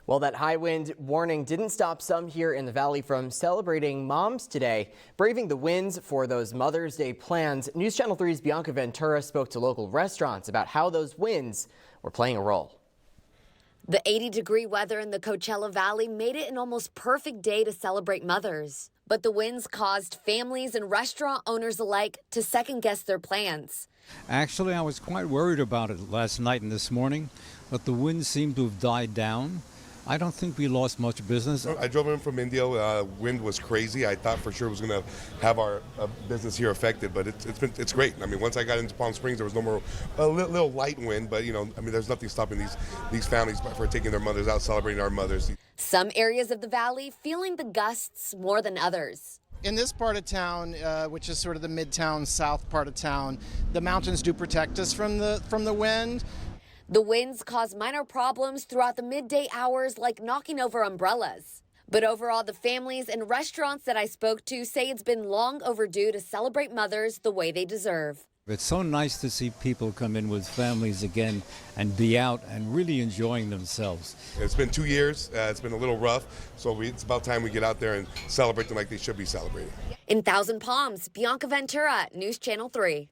Well, that high wind warning didn't stop some here in the valley from celebrating moms today. Braving the winds for those Mother's Day plans, News Channel 3's Bianca Ventura spoke to local restaurants about how those winds were playing a role. The 80-degree weather in the Coachella Valley made it an almost perfect day to celebrate mothers. But the winds caused families and restaurant owners alike to second-guess their plans. Actually, I was quite worried about it last night and this morning, but the wind seemed to have died down. I don't think we lost much business. I drove in from India. Wind was crazy. I thought for sure it was going to have our business here affected, but it's great. I mean, once I got into Palm Springs, there was no more a little light wind, but there's nothing stopping these families for taking their mothers out, celebrating our mothers. Some areas of the valley feeling the gusts more than others. In this part of town, which is sort of the midtown south part of town, the mountains do protect us from the wind. The winds caused minor problems throughout the midday hours, like knocking over umbrellas. But overall, the families and restaurants that I spoke to say it's been long overdue to celebrate mothers the way they deserve. It's so nice to see people come in with families again and be out and really enjoying themselves. It's been 2 years. It's been a little rough, so it's about time we get out there and celebrate them like they should be celebrating. In Thousand Palms, Bianca Ventura, News Channel 3.